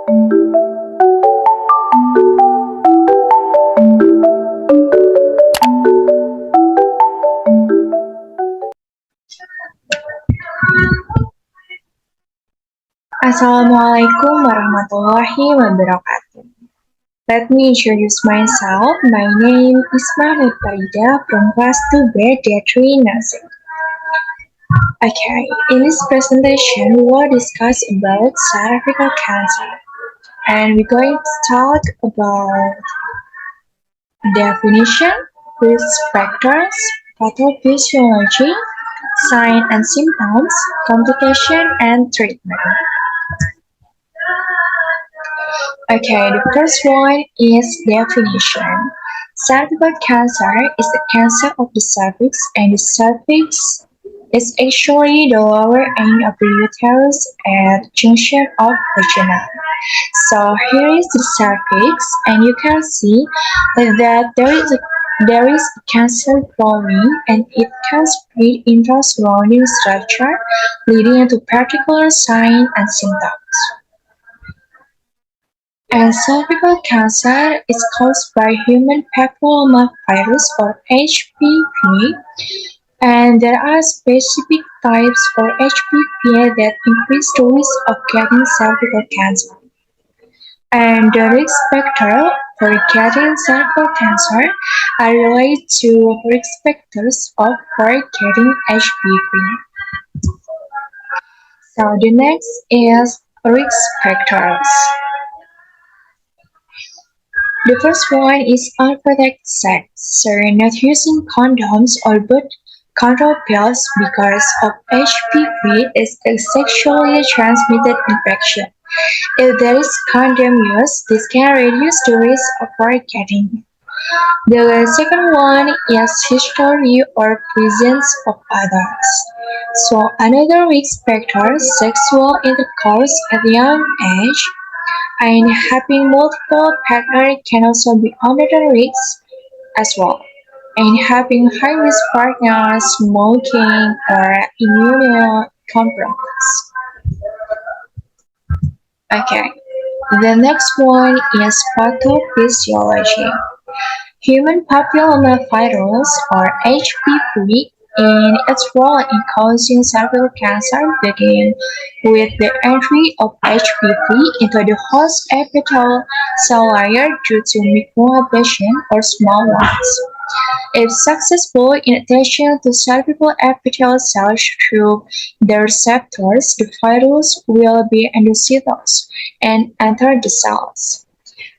Assalamualaikum warahmatullahi wabarakatuh. Let me introduce myself. My name is Ishmah Paridah from Class 2B DIII Nursing. Okay, in this presentation, we will discuss about cervical cancer. And we're going to talk about definition, risk factors, pathophysiology, signs and symptoms, complication, and treatment. Okay, the first one is definition. Cervical cancer is the cancer of the cervix, and the cervix is actually the lower end of the uterus at the junction of vagina. So here is the cervix, and you can see that there is a cancer growing, and it can spread into surrounding structure, leading to particular signs and symptoms. And cervical cancer is caused by human papillomavirus or HPV, and there are specific types for HPV that increase the risk of getting cervical cancer. And the risk factor for getting cervical cancer are related to risk factors for getting HPV. So the next is risk factors. The first one is unprotected sex, so not using condoms or birth control pills because of HPV is a sexually transmitted infection. If there is condom use, this can reduce the risk of getting. The second one is history or presence of others. So another risk factor, sexual intercourse at a young age, and having multiple partners can also be another risk as well. And having high-risk partners, smoking, or immunocompromised. Okay, the next one is pathophysiology. Human papillomavirus or HPV in its role in causing cervical cancer begins with the entry of HPV into the host epithelial cell layer due to microabrasion or small ones. If successful in addition to cervical epithelial cells through the receptors, the virus will be endocytosed and enter the cells.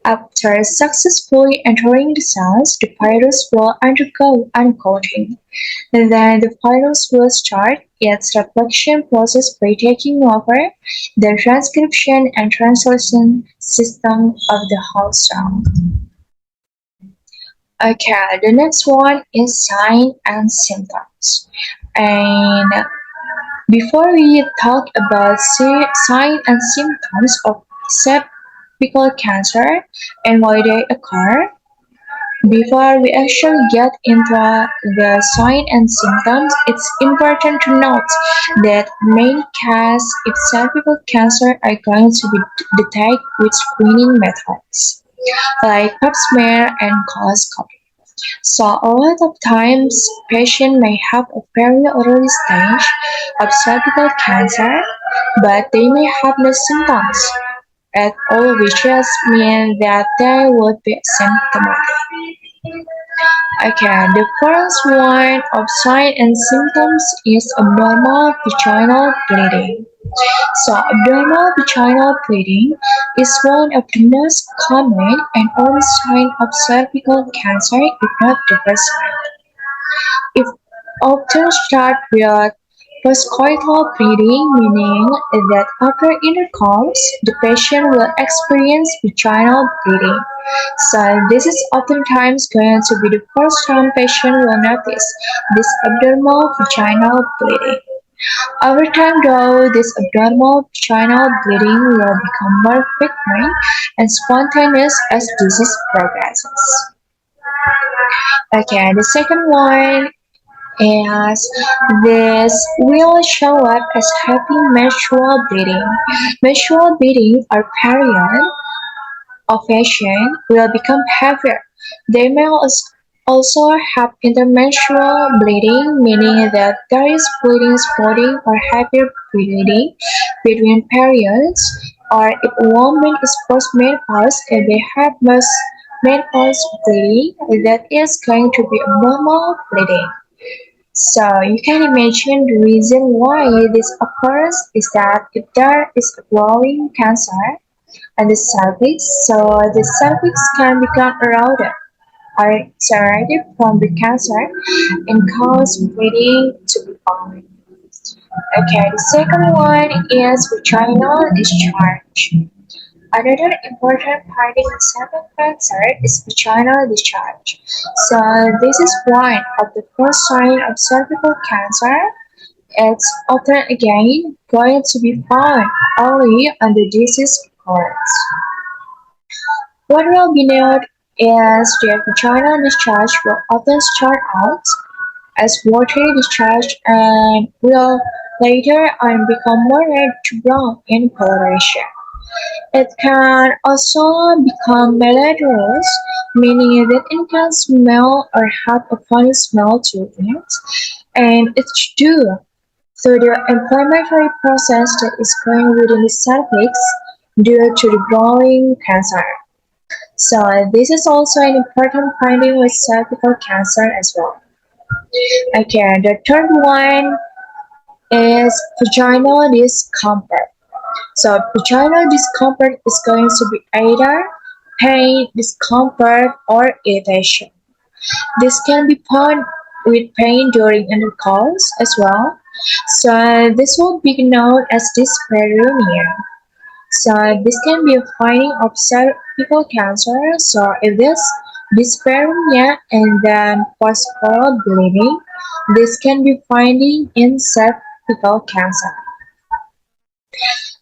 After successfully entering the cells, the virus will undergo uncoating. Then the virus will start its replication process by taking over the transcription and translation system of the host cell. Okay, the next one is signs and symptoms. And before we talk about signs and symptoms of cervical cancer and why they occur, before we actually get into the signs and symptoms, it's important to note that many cases of cervical cancer are going to be detected with screening methods like pap smear and colposcopy. So a lot of times, patients may have a very early stage of cervical cancer, but they may have no symptoms at all, which just means that they would be asymptomatic. Okay, the first one of signs and symptoms is abnormal vaginal bleeding. So, abnormal vaginal bleeding is one of the most common and early signs of cervical cancer, if not the first sign. It often starts with postcoital bleeding, meaning that after intercourse, the patient will experience vaginal bleeding. So this is oftentimes going to be the first time patient will notice this abnormal vaginal bleeding. Over time though, this abnormal vaginal bleeding will become more frequent and spontaneous as disease progresses. Okay, the second one As this will show up as heavy menstrual bleeding. Menstrual bleeding or period ovulation will become heavier. They may also have intermenstrual bleeding, meaning that there is bleeding, spotting, or heavier bleeding between periods, or if a woman is postmenopause and they have most menopause bleeding, that is going to be abnormal bleeding. So you can imagine the reason why this occurs is that if there is a growing cancer and the cervix, so the cervix can become eroded or separated from the cancer and cause bleeding to be formed. Okay, the second one is vaginal discharge. Another important finding in cervical cancer is vaginal discharge. So this is one of the first signs of cervical cancer. It's often again going to be found early on the disease course. What will be noted is that vaginal discharge will often start out as watery discharge and will later on become more red to brown in coloration. It can also become malodorous, meaning that it can smell or have a funny smell to it, and it's due to the inflammatory process that is going within the cervix due to the growing cancer. So this is also an important finding with cervical cancer as well. Okay, the third one is vaginal discomfort. So vaginal discomfort is going to be either pain, discomfort, or irritation. This can be found with pain during intercourse as well. So this will be known as dyspareunia. So this can be a finding of cervical cancer. So if this dyspareunia and then post-oral bleeding, this can be finding in cervical cancer.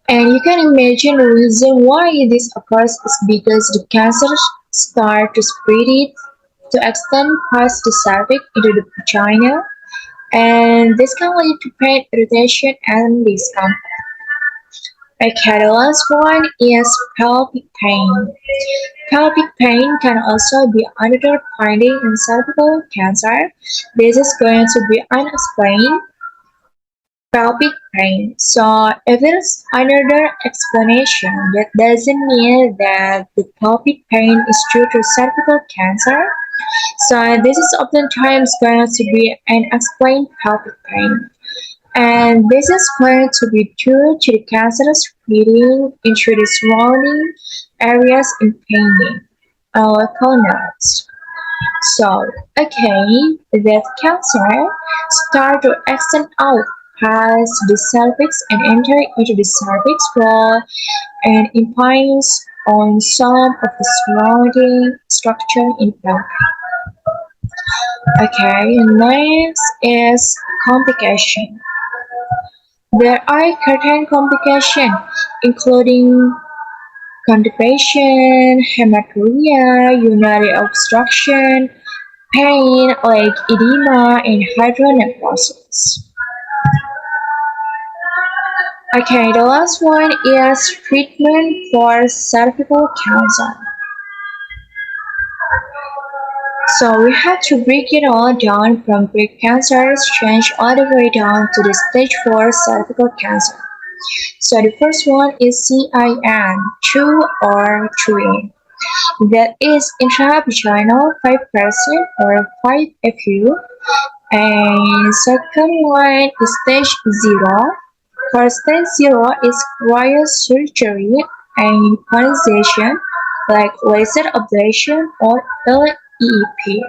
And you can imagine the reason why this occurs is because the cancer start to spread it to extend past the cervix into the vagina, and this can lead to pain, irritation, and discomfort. Okay, the last one is pelvic pain. Pelvic pain can also be another finding in cervical cancer. This is going to be unexplained pelvic pain. So if there is another explanation, that doesn't mean that the pelvic pain is due to cervical cancer. So this is oftentimes going to be unexplained pelvic pain. And this is going to be due to the cancer spreading into the surrounding areas impinging local nodes. So, okay, that cancer start to extend out past the cervix and enter into the cervix wall and impinges on some of the surrounding structure in pelvic. Okay, next is complication. There are certain complications, including constipation, hematuria, urinary obstruction, pain like edema, and hydronephrosis. Okay, the last one is treatment for cervical cancer. So we have to break it all down from pre-cancerous change all the way down to the stage 4 cervical cancer. So the first one is CIN, 2 or 3. That is intravaginal 5% or 5FU. And second one is stage 0. For stage 0 is cryosurgery and conization like laser ablation or LEEP.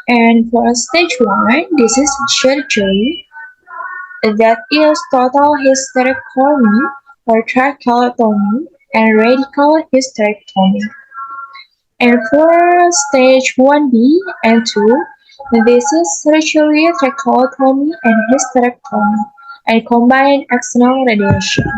And for stage 1, this is surgery, that is total hysterectomy or tracheotomy and radical hysterectomy. And for stage 1B and 2, this is surgery, tracheotomy, and hysterectomy and combined external radiation.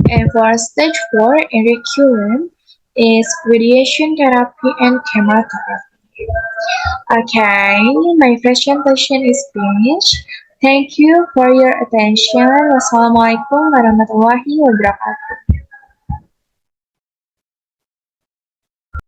And for stage 4 and recurrent is radiation therapy and chemotherapy. Okay, my presentation is finished. Thank you for your attention. Wassalamualaikum warahmatullahi wabarakatuh.